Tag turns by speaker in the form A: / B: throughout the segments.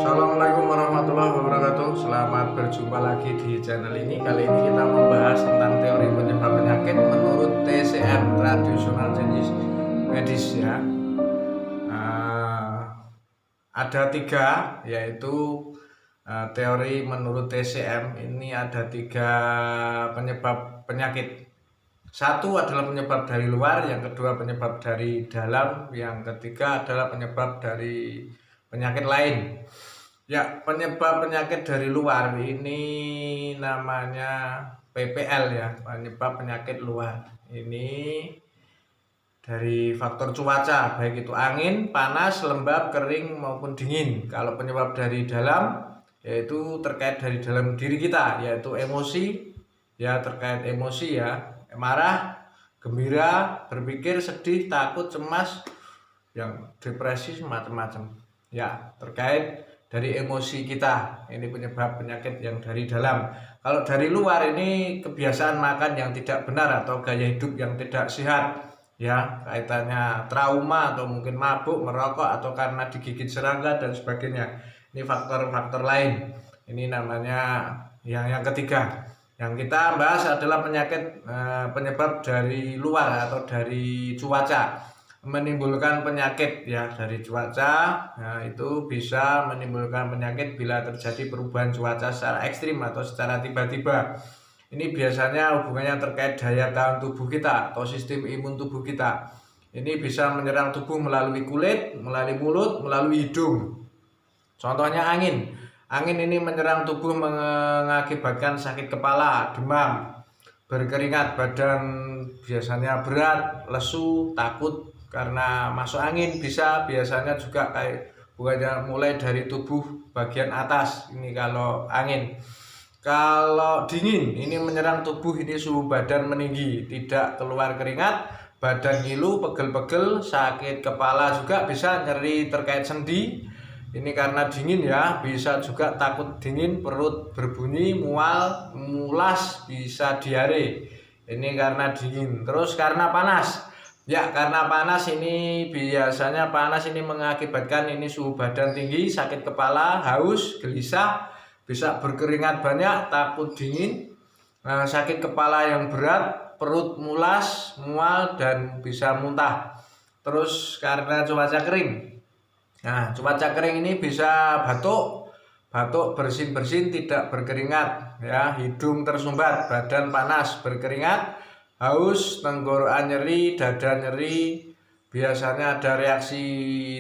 A: Assalamualaikum warahmatullahi wabarakatuh. Selamat berjumpa lagi di channel ini. Kali ini kita membahas tentang teori penyebab penyakit menurut TCM, tradisional Chinese medis ya. Ada tiga, yaitu teori menurut TCM ini ada tiga penyebab penyakit. Satu adalah penyebab dari luar, yang kedua penyebab dari dalam, yang ketiga adalah penyebab dari penyakit lain. Ya, penyebab penyakit dari luar ini namanya PPL ya, penyebab penyakit luar. Ini dari faktor cuaca, baik itu angin, panas, lembab, kering maupun dingin. Kalau penyebab dari dalam, yaitu terkait dari dalam diri kita, yaitu emosi, ya terkait emosi ya, marah, gembira, berpikir, sedih, takut, cemas, yang depresi, macam-macam. Ya, terkait dari emosi kita, ini penyebab penyakit yang dari dalam. Kalau dari luar ini kebiasaan makan yang tidak benar atau gaya hidup yang tidak sehat, ya kaitannya trauma atau mungkin mabuk, merokok atau karena digigit serangga dan sebagainya. Ini faktor-faktor lain. Ini namanya yang ketiga. Yang kita bahas adalah penyakit penyebab dari luar atau dari cuaca. Menimbulkan penyakit ya dari cuaca. Nah, itu bisa menimbulkan penyakit bila terjadi perubahan cuaca secara ekstrim atau secara tiba-tiba. Ini biasanya hubungannya terkait daya tahan tubuh kita atau sistem imun tubuh kita. Ini bisa menyerang tubuh melalui kulit, melalui mulut, melalui hidung. Contohnya angin. Angin ini menyerang tubuh mengakibatkan sakit kepala, demam, berkeringat, badan biasanya berat, lesu, takut karena masuk angin. Biasanya juga kayak bukannya mulai dari tubuh bagian atas. Ini kalau angin. Kalau dingin ini menyerang tubuh, ini suhu badan meninggi, tidak keluar keringat, badan ngilu, pegel-pegel, sakit kepala, juga bisa nyeri terkait sendi. Ini karena dingin ya, bisa juga takut dingin, perut berbunyi, mual, mulas, bisa diare. Ini karena dingin. Terus karena panas. Ya, karena panas ini biasanya panas ini mengakibatkan ini suhu badan tinggi, sakit kepala, haus, gelisah, bisa berkeringat banyak, takut dingin, sakit kepala yang berat, perut mulas, mual, dan bisa muntah. Terus karena cuaca kering. Nah, cuaca kering ini bisa batuk, bersin-bersin, tidak berkeringat, ya, hidung tersumbat, badan panas, berkeringat, haus, tenggorokan nyeri, dada nyeri, biasanya ada reaksi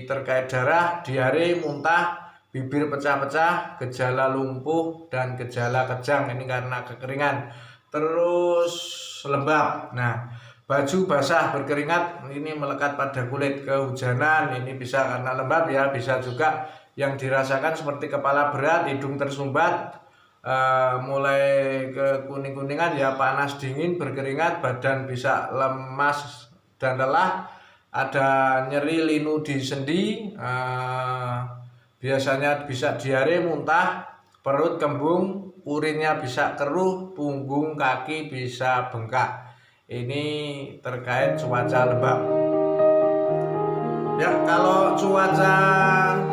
A: terkait darah, diare, muntah, bibir pecah-pecah, gejala lumpuh, dan gejala kejang, ini karena kekeringan. Terus lembab. Nah, baju basah berkeringat ini melekat pada kulit, kehujanan ini bisa karena lembab ya, bisa juga yang dirasakan seperti kepala berat, hidung tersumbat, mulai ke kuning-kuningan ya, panas dingin, berkeringat, badan bisa lemas dan lelah, ada nyeri linu di sendi, biasanya bisa diare, muntah, perut kembung, urinnya bisa keruh, punggung kaki bisa bengkak. Ini terkait cuaca lembab. Ya, kalau cuaca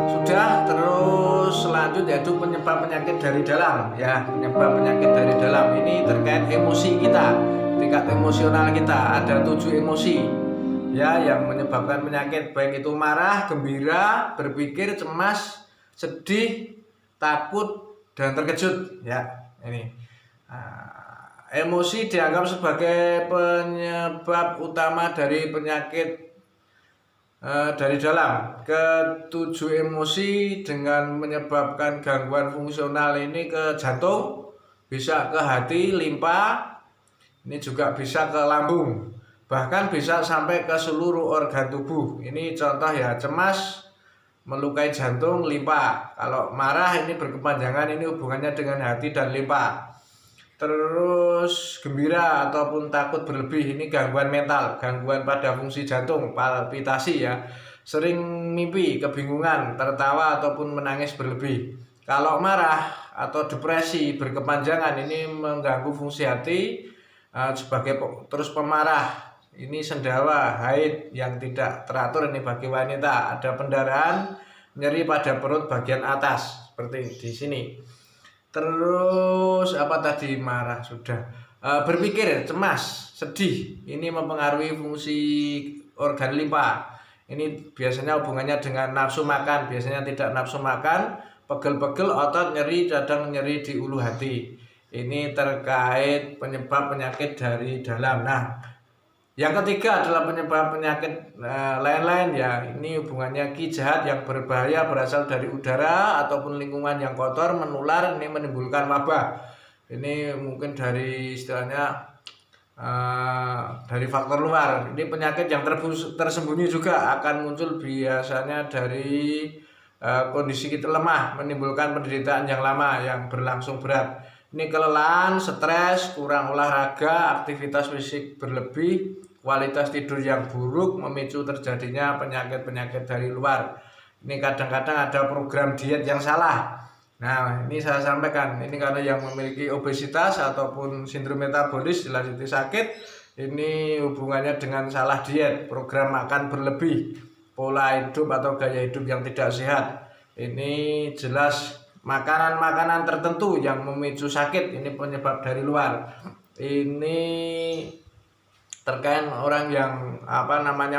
A: sudah, terus selanjutnya yaitu penyebab penyakit dari dalam ya, penyebab penyakit dari dalam ini terkait emosi kita, tingkat emosional kita. Ada 7 emosi ya yang menyebabkan penyakit, baik itu marah, gembira, berpikir, cemas, sedih, takut, dan terkejut ya. Ini emosi dianggap sebagai penyebab utama dari penyakit dari dalam. Ketujuh emosi dengan menyebabkan gangguan fungsional ini ke jantung, bisa ke hati, limpa, ini juga bisa ke lambung, bahkan bisa sampai ke seluruh organ tubuh. Ini contoh ya, cemas melukai jantung, limpa. Kalau marah ini berkepanjangan, ini hubungannya dengan hati dan limpa. Terus gembira ataupun takut berlebih, ini gangguan mental, gangguan pada fungsi jantung, palpitasi ya, sering mimpi, kebingungan, tertawa ataupun menangis berlebih. Kalau marah atau depresi berkepanjangan, ini mengganggu fungsi hati, sebagai terus pemarah, ini sendawa, haid yang tidak teratur, ini bagi wanita, ada pendarahan, nyeri pada perut bagian atas. seperti di sini. Terus apa tadi, marah sudah. Berpikir, cemas, sedih, ini mempengaruhi fungsi organ limpa. Ini biasanya hubungannya dengan nafsu makan, biasanya tidak nafsu makan, pegel-pegel, otot nyeri, kadang nyeri di ulu hati. Ini terkait penyebab penyakit dari dalam. Nah, yang ketiga adalah penyebab penyakit lain-lain ya. Ini hubungannya ki jahat yang berbahaya berasal dari udara ataupun lingkungan yang kotor, menular, ini menimbulkan wabah. Ini mungkin dari istilahnya dari faktor luar. Ini penyakit yang tersembunyi juga akan muncul biasanya dari kondisi kita lemah, menimbulkan penderitaan yang lama yang berlangsung berat. Ini kelelahan, stres, kurang olahraga, aktivitas fisik berlebih, kualitas tidur yang buruk, memicu terjadinya penyakit-penyakit dari luar. Ini kadang-kadang ada program diet yang salah. Nah, ini saya sampaikan, ini karena yang memiliki obesitas ataupun sindrom metabolis jelas itu sakit. Ini hubungannya dengan salah diet, program makan berlebih, pola hidup atau gaya hidup yang tidak sehat. Ini jelas makanan-makanan tertentu yang memicu sakit, ini penyebab dari luar. Ini terkait orang yang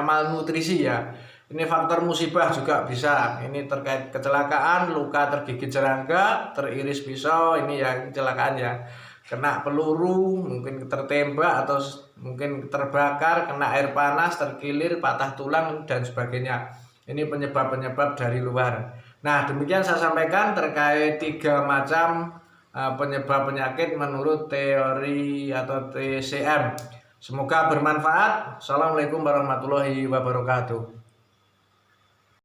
A: malnutrisi ya. Ini faktor musibah juga bisa. Ini terkait kecelakaan, luka tergigit serangga, teriris pisau, ini yang kecelakaan ya. Kena peluru, mungkin tertembak atau mungkin terbakar, kena air panas, terkilir, patah tulang dan sebagainya. Ini penyebab-penyebab dari luar. Nah, demikian saya sampaikan terkait 3 macam penyebab penyakit menurut teori atau TCM. Semoga bermanfaat. Assalamualaikum warahmatullahi wabarakatuh.